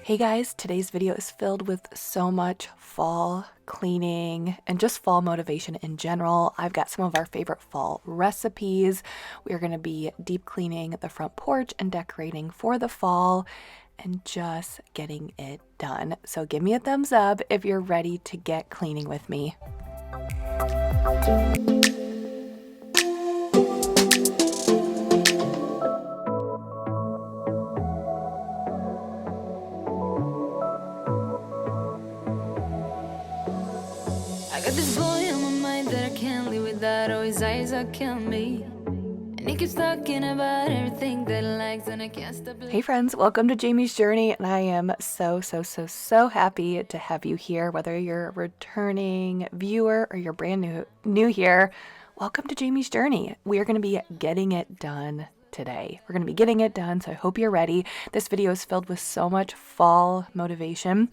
Hey guys, today's video is filled with so much fall cleaning and just fall motivation in general. I've got some of our favorite fall recipes. We are going to be deep cleaning the front porch and decorating for the fall and just getting it done. So give me a thumbs up if you're ready to get cleaning with me. Got this boy on my mind that I can't live without. Oh, his eyes are killing me. And he keeps talking about everything that he likes, and I can't stop. Hey friends, welcome to Jamie's Journey, and I am so happy to have you here. Whether you're a returning viewer or you're brand new here, welcome to Jamie's Journey. We are going to be getting it done today. We're going to be getting it done, so I hope you're ready. This video is filled with so much fall motivation.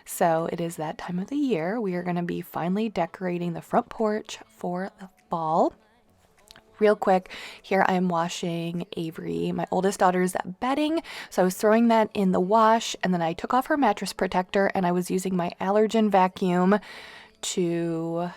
So it is that time of the year. We are going to be finally decorating the front porch for the fall. Real quick, here I am washing Avery, my oldest daughter's bedding. So I was throwing that in the wash, and then I took off her mattress protector, and I was using my allergen vacuum to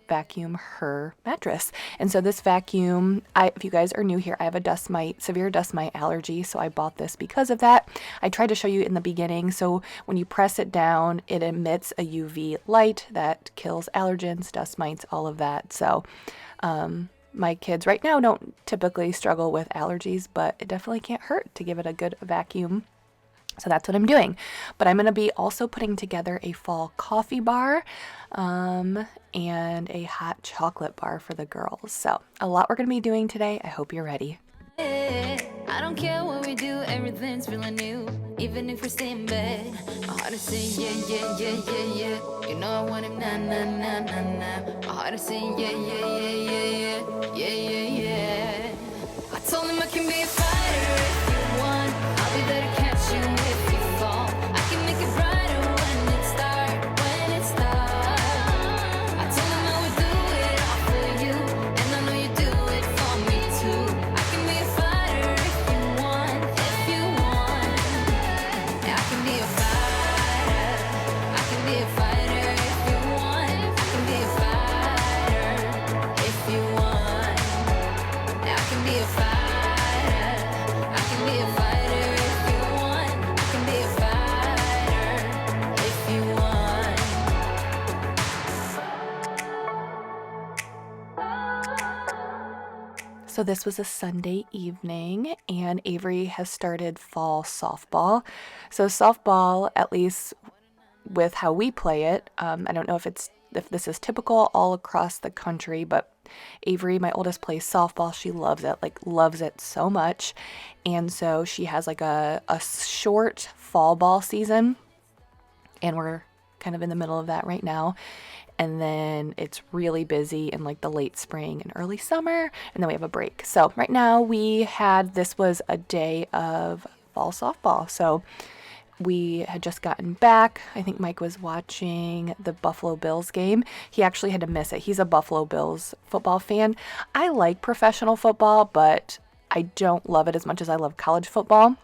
vacuum her mattress. And so this vacuum, if you guys are new here, I have a severe dust mite allergy, so I bought this because of that. I tried to show you in the beginning. So when you press it down, it emits a UV light that kills allergens, dust mites, all of that. So my kids right now don't typically struggle with allergies, but it definitely can't hurt to give it a good vacuum. So that's what I'm doing. But I'm going to be also putting together a fall coffee bar and a hot chocolate bar for the girls. So a lot we're going to be doing today. I hope you're ready. I don't care what we do, everything's feeling new. Even if we stay in bed, my heart is saying yeah. You know I want him nah. My heart is saying yeah. I told him I can be a fighter if you want. I'll be there to catch you if you fall. I can make it brighter when it starts. I told him I would do it all for you, and I know you do it for me too. I can be a fighter if you want. Yeah, I can be a fighter. I can be a fighter if you want. I can be a fighter if you want. Yeah, I can be a fighter. I can be a fighter if you want. I can be a fighter if you want. So this was a Sunday evening, and Avery has started fall softball. So softball, at least with how we play it, I don't know if this is typical all across the country, but Avery, my oldest, plays softball. She loves it so much. And so she has like a short fall ball season, and we're kind of in the middle of that right now. And then it's really busy in like the late spring and early summer, and then we have a break. So right now this was a day of fall softball. So we had just gotten back. I think Mike was watching the Buffalo Bills game. He actually had to miss it. He's a Buffalo Bills football fan. I like professional football, but I don't love it as much as I love college football.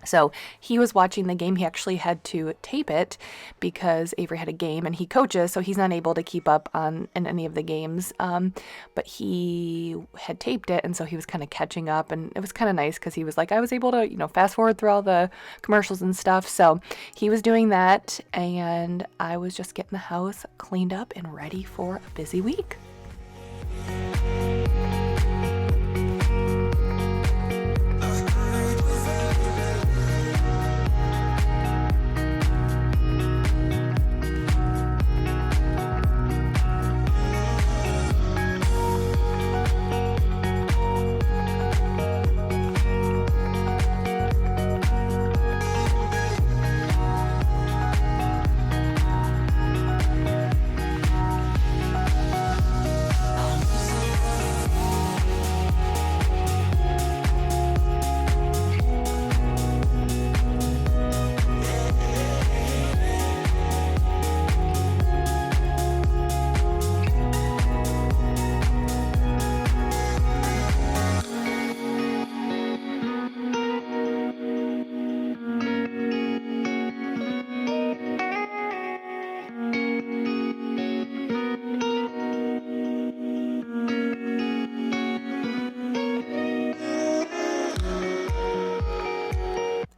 So he was watching the game. He actually had to tape it because Avery had a game, and he coaches, so he's not able to keep up in any of the games. But he had taped it, and so he was kind of catching up, and it was kind of nice because he was like, I was able to, fast forward through all the commercials and stuff. So he was doing that, and I was just getting the house cleaned up and ready for a busy week.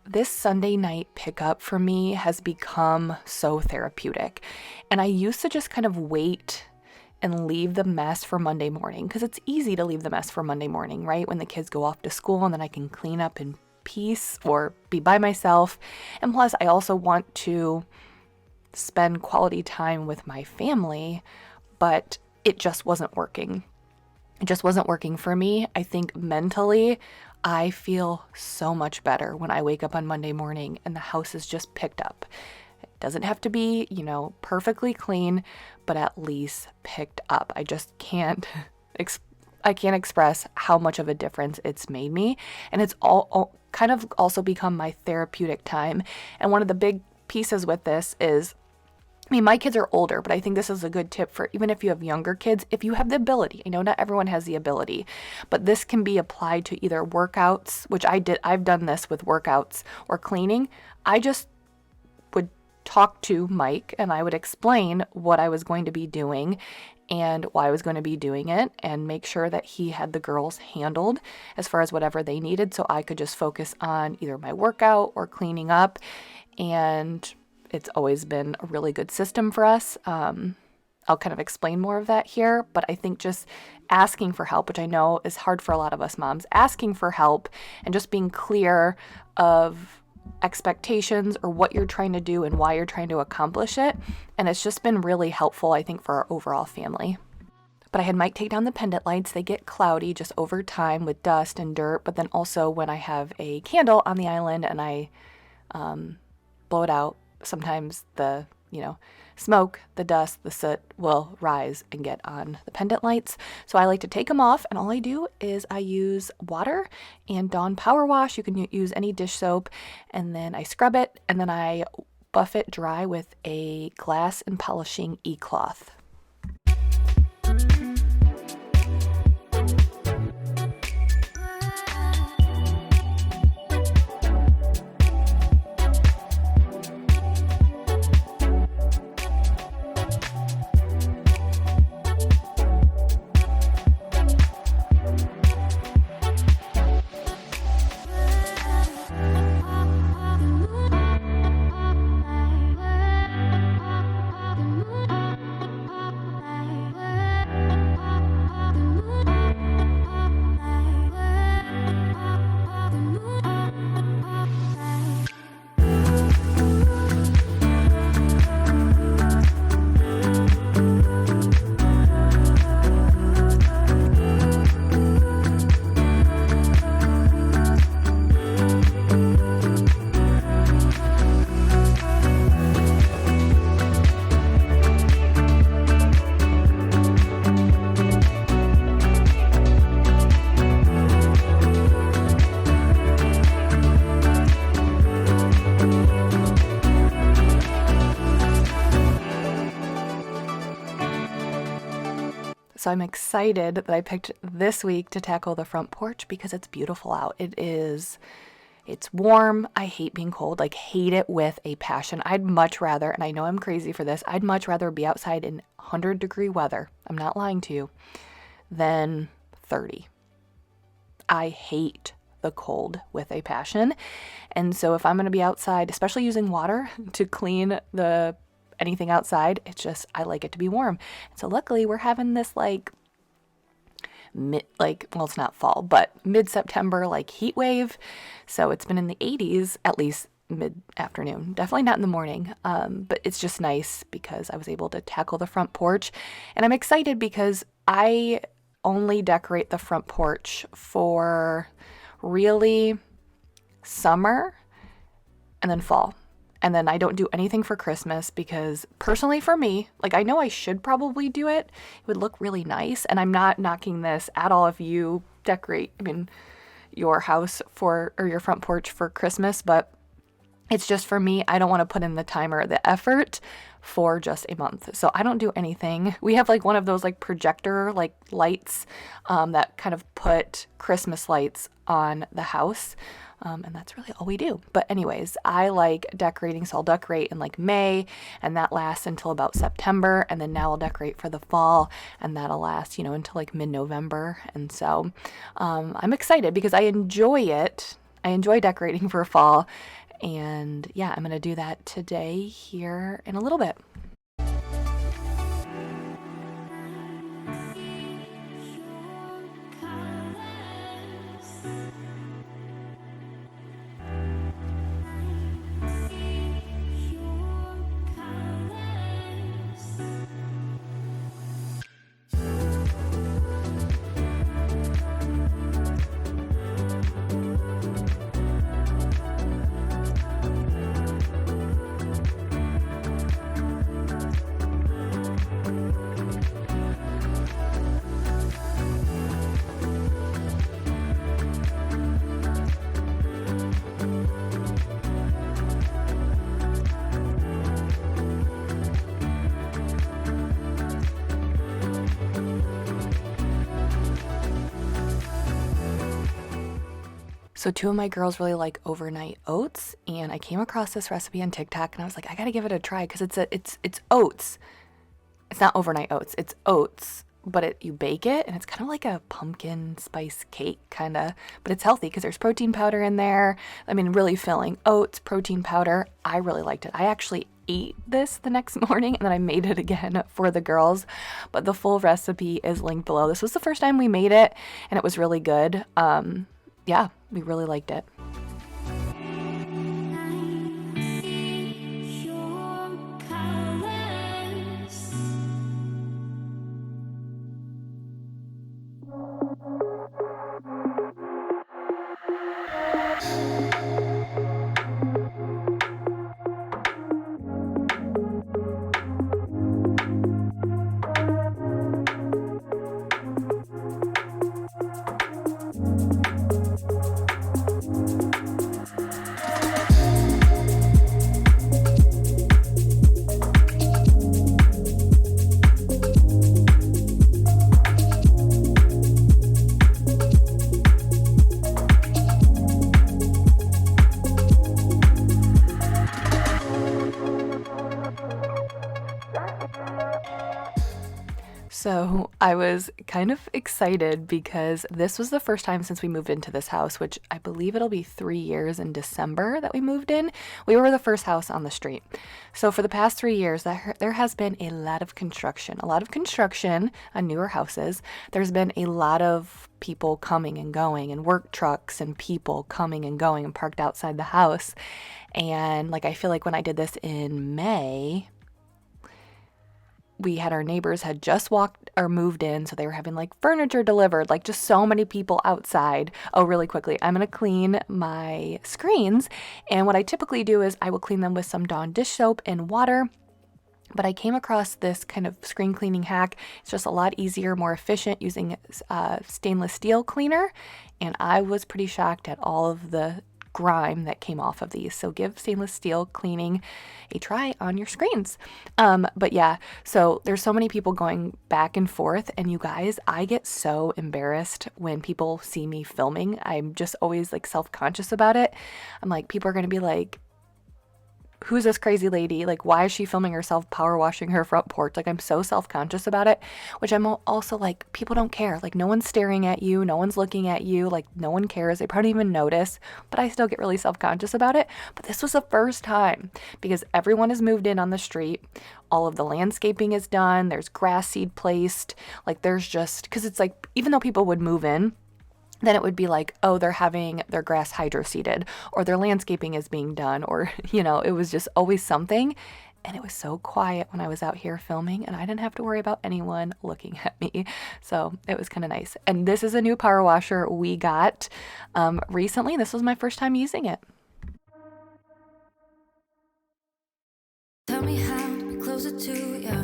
this Sunday night pickup for me has become so therapeutic. And I used to just kind of wait and leave the mess for Monday morning, because it's easy to leave the mess for Monday morning, right? When the kids go off to school, and then I can clean up in peace or be by myself. And plus, I also want to spend quality time with my family, but it just wasn't working. It just wasn't working for me. I think mentally, I feel so much better when I wake up on Monday morning and the house is just picked up. It doesn't have to be, perfectly clean, but at least picked up. I just can't I can't express how much of a difference it's made me. And it's all kind of also become my therapeutic time. And one of the big pieces with this is, my kids are older, but I think this is a good tip for even if you have younger kids, if you have the ability. I know not everyone has the ability, but this can be applied to either workouts, which I've done this with workouts, or cleaning. I just would talk to Mike and I would explain what I was going to be doing and why I was going to be doing it, and make sure that he had the girls handled as far as whatever they needed, so I could just focus on either my workout or cleaning up. And it's always been a really good system for us. I'll kind of explain more of that here, but I think just asking for help, which I know is hard for a lot of us moms, asking for help and just being clear of expectations or what you're trying to do and why you're trying to accomplish it. And it's just been really helpful, I think, for our overall family. But I had Mike take down the pendant lights. They get cloudy just over time with dust and dirt, but then also when I have a candle on the island and I blow it out, sometimes the, smoke, the dust, the soot will rise and get on the pendant lights. So I like to take them off, and all I do is I use water and Dawn Power Wash. You can use any dish soap, and then I scrub it, and then I buff it dry with a glass and polishing e-cloth. So I'm excited that I picked this week to tackle the front porch because it's beautiful out. It's warm. I hate being cold, hate it with a passion. I'd much rather, and I know I'm crazy for this, I'd much rather be outside in 100-degree weather, I'm not lying to you, than 30. I hate the cold with a passion. And so if I'm going to be outside, especially using water to clean anything outside, I like it to be warm. And so luckily we're having this it's not fall, but mid-September heat wave. So it's been in the 80s, at least mid-afternoon, definitely not in the morning. But it's just nice because I was able to tackle the front porch, and I'm excited because I only decorate the front porch for really summer and then fall. And then I don't do anything for Christmas because personally for me, I know I should probably do it. It would look really nice. And I'm not knocking this at all if you decorate, your house or your front porch for Christmas, but it's just for me, I don't want to put in the time or the effort for just a month. So I don't do anything. We have one of those projector lights that kind of put Christmas lights on the house. And that's really all we do. But anyways, I like decorating, so I'll decorate in May, and that lasts until about September, and then now I'll decorate for the fall, and that'll last, until mid-November. And so I'm excited because I enjoy it. I enjoy decorating for fall. And yeah, I'm going to do that today here in a little bit. So two of my girls really like overnight oats, and I came across this recipe on TikTok, and I was like, I gotta give it a try because it's oats. It's not overnight oats. It's oats, but you bake it, and it's kind of like a pumpkin spice cake, kind of, but it's healthy because there's protein powder in there. I mean, really filling. Oats, protein powder. I really liked it. I actually ate this the next morning, and then I made it again for the girls, but the full recipe is linked below. This was the first time we made it, and it was really good. Yeah, we really liked it. So I was kind of excited because this was the first time since we moved into this house, which I believe it'll be 3 years in December that we moved in. We were the first house on the street. So for the past 3 years, there has been a lot of construction on newer houses. There's been a lot of people coming and going, and work trucks and people coming and going and parked outside the house. And like, I feel like when I did this in May, we had our neighbors had just walked or moved in, so they were having like furniture delivered, like just so many people outside. Oh, really quickly, I'm gonna clean my screens, and what I typically do is I will clean them with some Dawn dish soap and water. But I came across this kind of screen cleaning hack. It's just a lot easier, more efficient using stainless steel cleaner, and I was pretty shocked at all of the grime that came off of these. So give stainless steel cleaning a try on your screens. But yeah, so there's so many people going back and forth, and you guys, I get so embarrassed when people see me filming. I'm just always like self-conscious about it. I'm like, people are going to be like, who's this crazy lady? Like, why is she filming herself power washing her front porch? Like, I'm so self-conscious about it, which I'm also like, people don't care. Like, no one's staring at you. No one's looking at you. Like, no one cares. They probably don't even notice, but I still get really self-conscious about it. But this was the first time because everyone has moved in on the street. All of the landscaping is done. There's grass seed placed. Like, there's just, because it's like, even though people would move in, then it would be like, oh, they're having their grass hydro seeded, or their landscaping is being done, or, you know, it was just always something. And it was so quiet when I was out here filming, and I didn't have to worry about anyone looking at me. So it was kind of nice. And this is a new power washer we got recently. This was my first time using it. Tell me how to be closer to ya.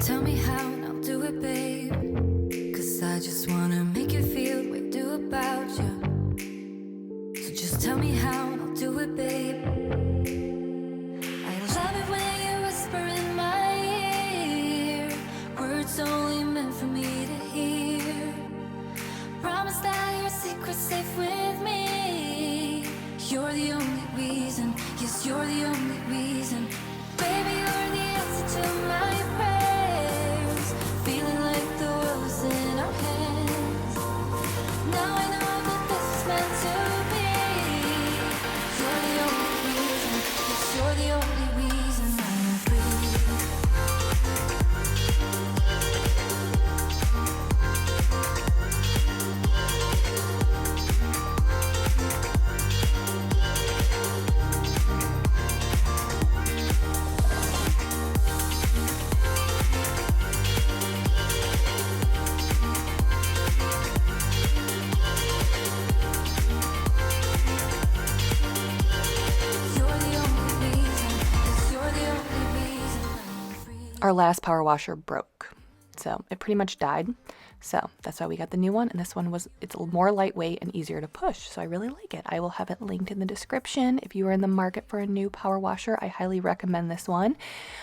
Tell me how, and I'll do it, babe. I just wanna make you feel what I do about you. So just tell me how and I'll do it, babe. I love it when you whisper in my ear, words only meant for me to hear. Promise that your secret's safe with me. You're the only reason, yes, you're the only reason. Baby, you're the answer to my prayers. Feeling like the world is in our hands. Now I know that this is meant to our last power washer broke. So it pretty much died. So that's why we got the new one. And this one it's more lightweight and easier to push. So I really like it. I will have it linked in the description. If you are in the market for a new power washer, I highly recommend this one.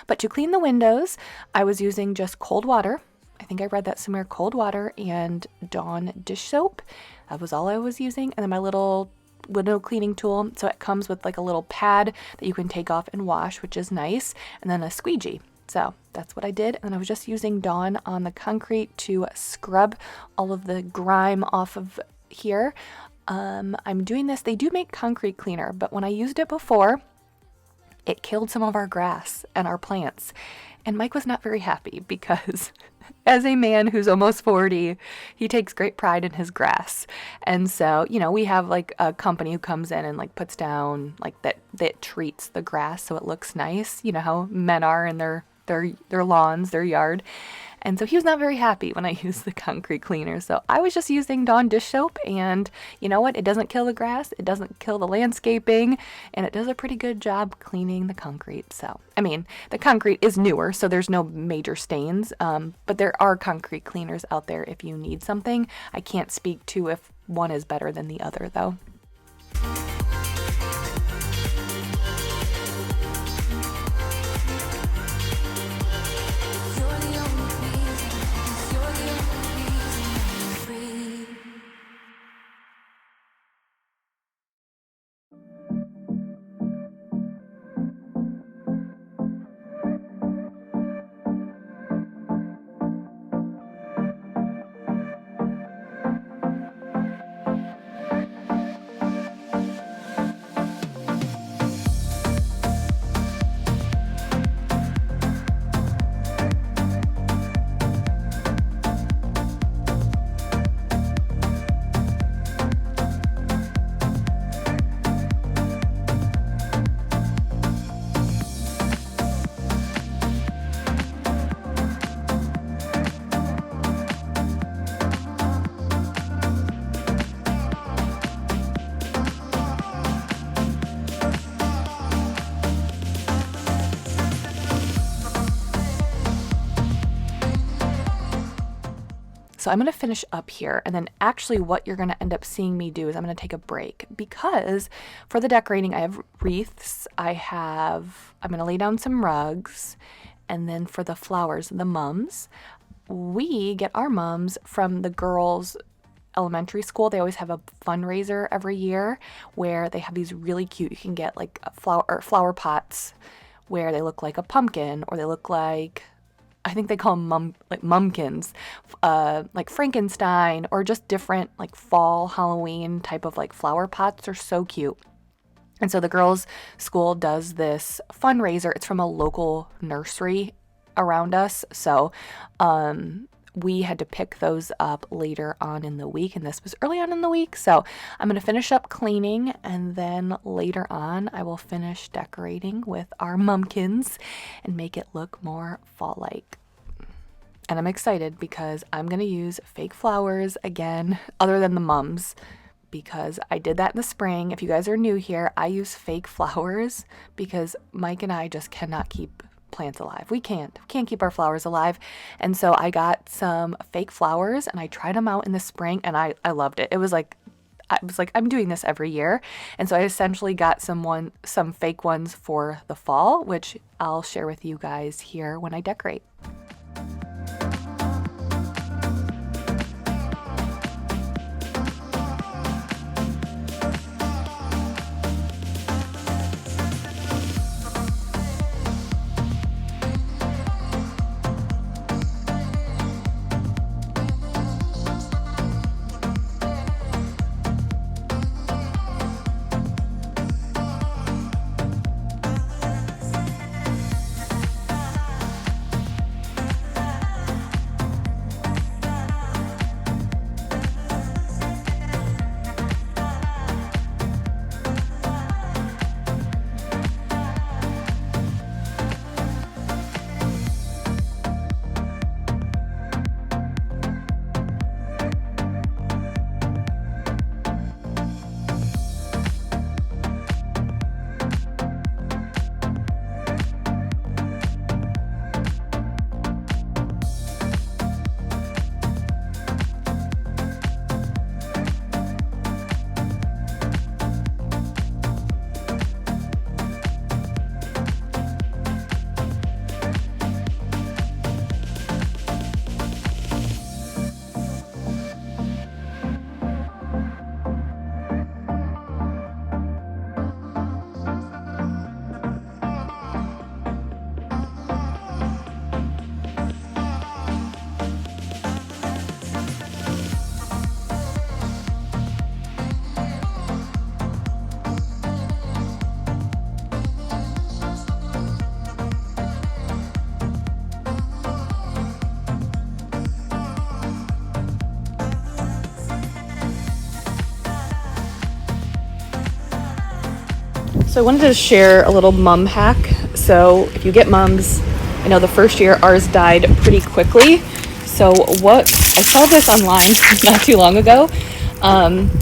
But to clean the windows, I was using just cold water. I think I read that somewhere, cold water and Dawn dish soap. That was all I was using. And then my little window cleaning tool. So it comes with like a little pad that you can take off and wash, which is nice. And then a squeegee. So that's what I did. And I was just using Dawn on the concrete to scrub all of the grime off of here. I'm doing this. They do make concrete cleaner, but when I used it before, it killed some of our grass and our plants. And Mike was not very happy because as a man who's almost 40, he takes great pride in his grass. And so, we have like a company who comes in and like puts down like that treats the grass so it looks nice. You know how men are in their lawns, their yard. And so he was not very happy when I used the concrete cleaner. So I was just using Dawn dish soap, and you know what? It doesn't kill the grass, it doesn't kill the landscaping, and it does a pretty good job cleaning the concrete. So, I mean, the concrete is newer, so there's no major stains, but there are concrete cleaners out there if you need something. I can't speak to if one is better than the other, though. So I'm going to finish up here, and then actually what you're going to end up seeing me do is I'm going to take a break because for the decorating I have wreaths, I'm going to lay down some rugs, and then for the flowers, the mums, we get our mums from the girls' elementary school. They always have a fundraiser every year where they have these really cute, you can get like flower pots where they look like a pumpkin, or they look like, I think they call them mumkins, like Frankenstein, or just different like fall Halloween type of like flower pots are so cute. And so the girls' school does this fundraiser. It's from a local nursery around us. So we had to pick those up later on in the week, and this was early on in the week. So I'm going to finish up cleaning, and then later on I will finish decorating with our mumkins and make it look more fall-like. And I'm excited because I'm going to use fake flowers again, other than the mums, because I did that in the spring. If you guys are new here, I use fake flowers because Mike and I just cannot keep plants alive. We can't keep our flowers alive. And so I got some fake flowers and I tried them out in the spring, and I loved it. I was like, I'm doing this every year. And so I essentially got some fake ones for the fall, which I'll share with you guys here when I decorate. So I wanted to share a little mum hack. So if you get mums, I know the first year ours died pretty quickly. So what, I saw this online not too long ago.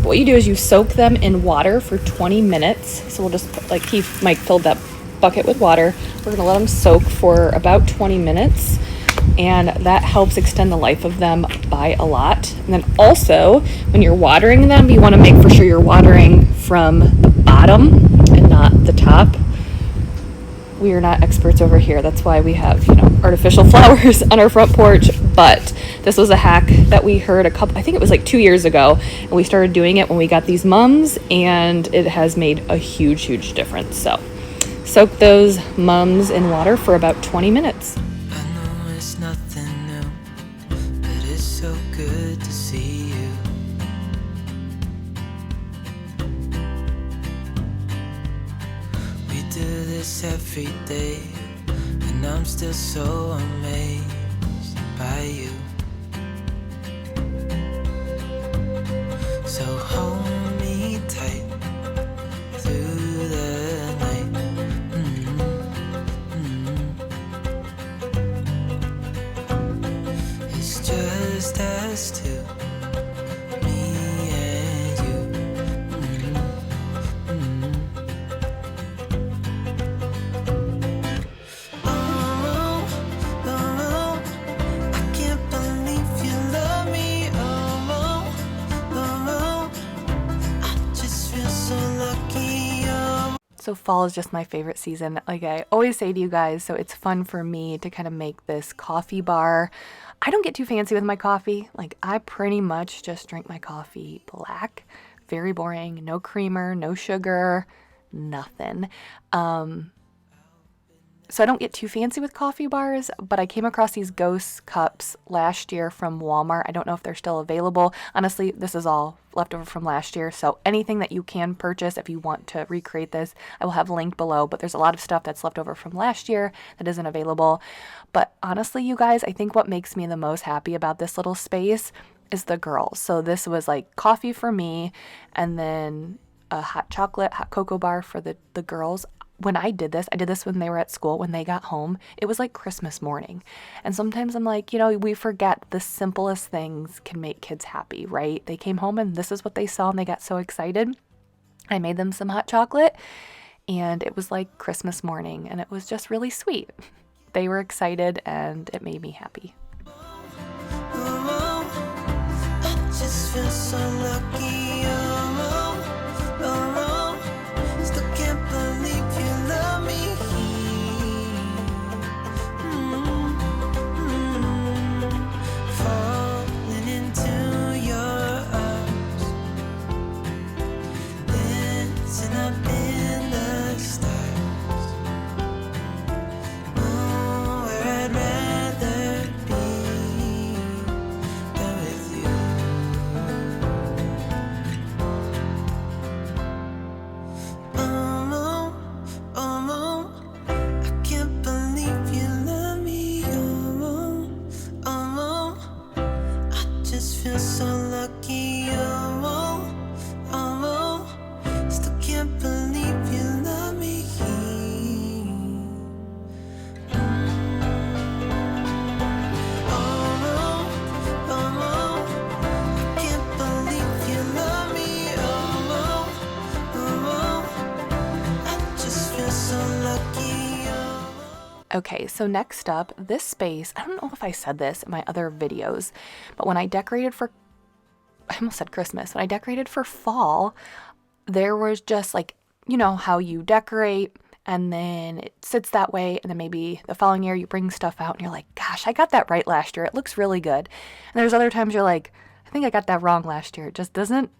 What you do is you soak them in water for 20 minutes. So we'll just put, like Mike filled that bucket with water. We're gonna let them soak for about 20 minutes. And that helps extend the life of them by a lot. And then also, when you're watering them, you want to make for sure you're watering from the bottom and not the top. We are not experts over here. That's why we have, artificial flowers on our front porch. But this was a hack that we heard I think it was like 2 years ago. And we started doing it when we got these mums, and it has made a huge, huge difference. So soak those mums in water for about 20 minutes. Nothing new, but it's so good to see you. We do this every day, and I'm still so amazed by you. So hold me tight through the night. Just us two, me and you. Oh, I can't believe you love me. I just feel so lucky. So fall is just my favorite season. Like I always say to you guys, so it's fun for me to kind of make this coffee bar. I don't get too fancy with my coffee. Like I pretty much just drink my coffee black. Very boring. No creamer, no sugar, nothing. So I don't get too fancy with coffee bars, but I came across these ghost cups last year from Walmart. I don't know if they're still available. Honestly, this is all leftover from last year. So anything that you can purchase if you want to recreate this, I will have linked below. But there's a lot of stuff that's left over from last year that isn't available. But honestly, you guys, I think what makes me the most happy about this little space is the girls. So this was like coffee for me, and then a hot cocoa bar for the girls. When I did this when they were at school. When they got home, it was like Christmas morning. And sometimes I'm like, we forget the simplest things can make kids happy, right? They came home and this is what they saw and they got so excited. I made them some hot chocolate and it was like Christmas morning, and it was just really sweet. They were excited and it made me happy. I just feel so lucky. Still can't believe you love me. Falling into your arms, dancing up in the stars. Oh, where I'd rather be than with you. I can't believe you love me. I just feel so lucky. Still can't believe you love me. I can't believe you love me. I just feel so lucky. Okay, so next up, this space, I don't know if I said this in my other videos, but when I decorated for, I almost said Christmas, when I decorated for fall, there was just like, how you decorate and then it sits that way, and then maybe the following year you bring stuff out and you're like, gosh, I got that right last year. It looks really good. And there's other times you're like, I think I got that wrong last year. It just doesn't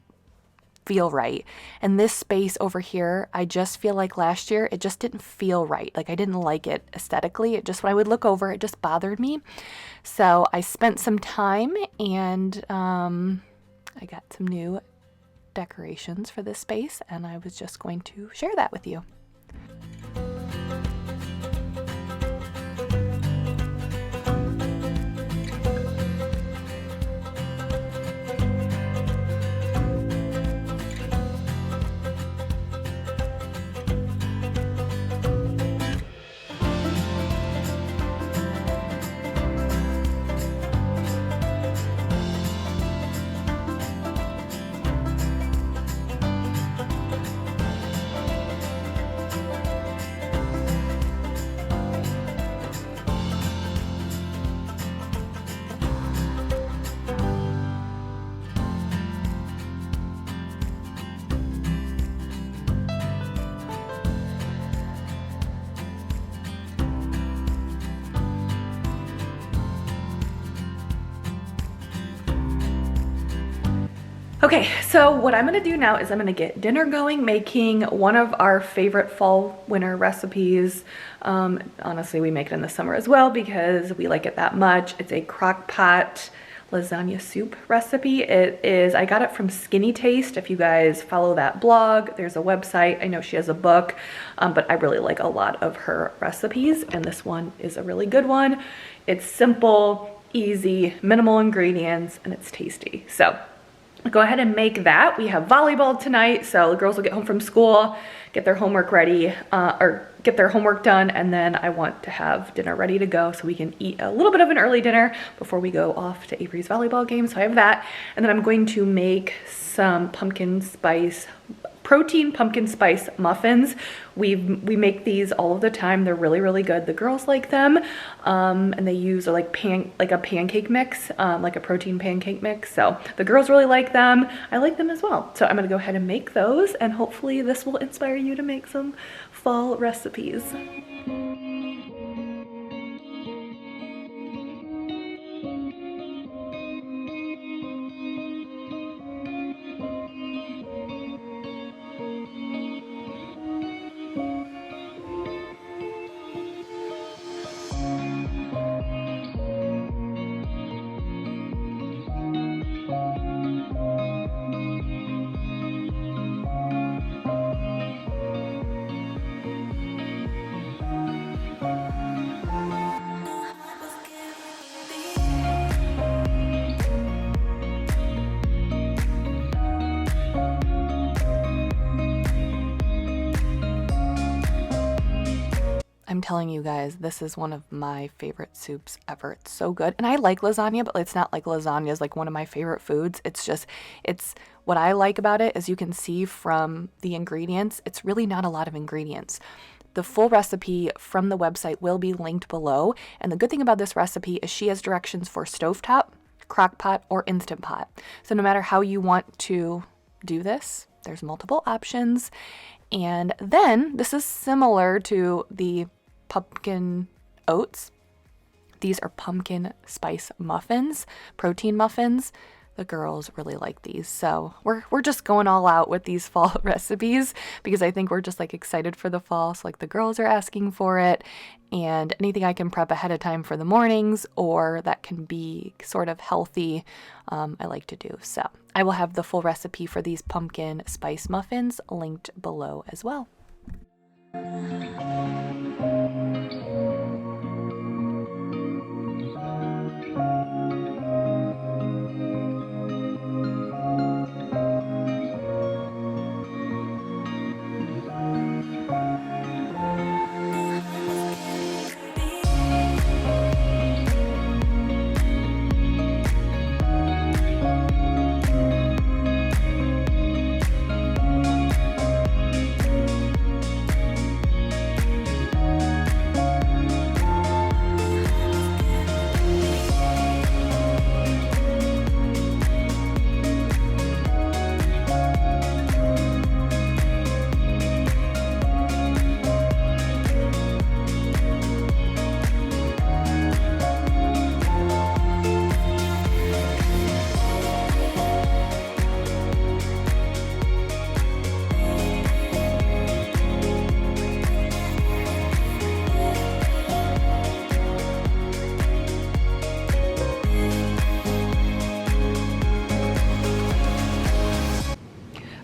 feel right. And this space over here, I just feel like last year it just didn't feel right. Like I didn't like it aesthetically. It just, when I would look over, it just bothered me. So I spent some time and I got some new decorations for this space, and I was just going to share that with you. Okay, so what I'm gonna do now is I'm gonna get dinner going, making one of our favorite fall winter recipes. Honestly, we make it in the summer as well because we like it that much. It's a crock pot lasagna soup recipe. It is, I got it from Skinny Taste. If you guys follow that blog, there's a website. I know she has a book, but I really like a lot of her recipes, and this one is a really good one. It's simple, easy, minimal ingredients, and it's tasty. So go ahead and make that. We have volleyball tonight, so the girls will get home from school, get their homework ready, or get their homework done, and then I want to have dinner ready to go so we can eat a little bit of an early dinner before we go off to Avery's volleyball game. So I have that, and then I'm going to make some protein pumpkin spice muffins. We make these all of the time. They're really, really good. The girls like them, and they use like a pancake mix, like a protein pancake mix. So the girls really like them. I like them as well. So I'm gonna go ahead and make those, and hopefully this will inspire you to make some fall recipes. I'm telling you guys, this is one of my favorite soups ever. It's so good. And I like lasagna, but it's not like lasagna is like one of my favorite foods. It's what I like about it is you can see from the ingredients, it's really not a lot of ingredients. The full recipe from the website will be linked below. And the good thing about this recipe is she has directions for stovetop, crock pot, or Instant Pot. So no matter how you want to do this, there's multiple options. And then this is similar to the pumpkin oats. These are pumpkin spice muffins, protein muffins. The girls really like these. So we're just going all out with these fall recipes because I think we're just like excited for the fall. So like the girls are asking for it, and anything I can prep ahead of time for the mornings or that can be sort of healthy, I like to do. So I will have the full recipe for these pumpkin spice muffins linked below as well.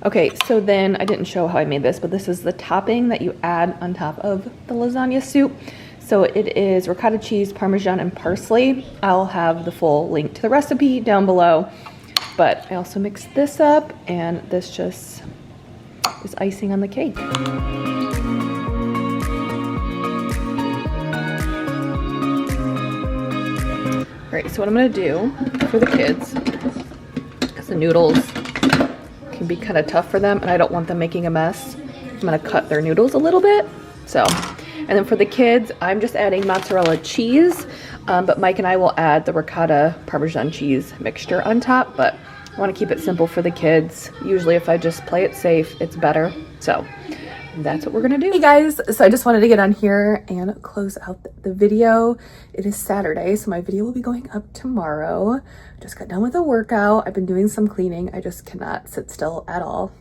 Okay, so then I didn't show how I made this, but this is the topping that you add on top of the lasagna soup. So it is ricotta cheese, Parmesan, and parsley. I'll have the full link to the recipe down below, but I also mixed this up, and this just is icing on the cake. All right, so what I'm gonna do for the kids, because the noodles can be kind of tough for them and I don't want them making a mess, I'm gonna cut their noodles a little bit. So, and then for the kids, I'm just adding mozzarella cheese, but Mike and I will add the ricotta Parmesan cheese mixture on top, but I want to keep it simple for the kids. Usually if I just play it safe, it's better. So that's what we're gonna do. Hey guys, so I just wanted to get on here and close out the video. It is Saturday, so my video will be going up tomorrow. Just got done with a workout. I've been doing some cleaning. I just cannot sit still at all.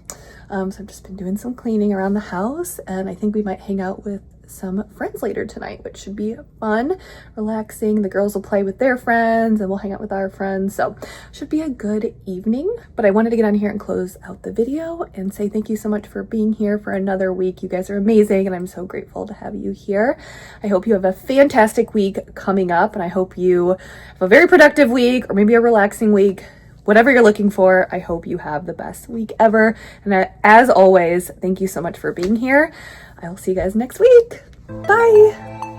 So I've just been doing some cleaning around the house, and I think we might hang out with some friends later tonight, which should be fun, relaxing. The girls will play with their friends and we'll hang out with our friends, so should be a good evening. But I wanted to get on here and close out the video and say thank you so much for being here for another week. You guys are amazing and I'm so grateful to have you here. I hope you have a fantastic week coming up, and I hope you have a very productive week, or maybe a relaxing week. Whatever you're looking for, I hope you have the best week ever. And as always, thank you so much for being here. I will see you guys next week. Bye.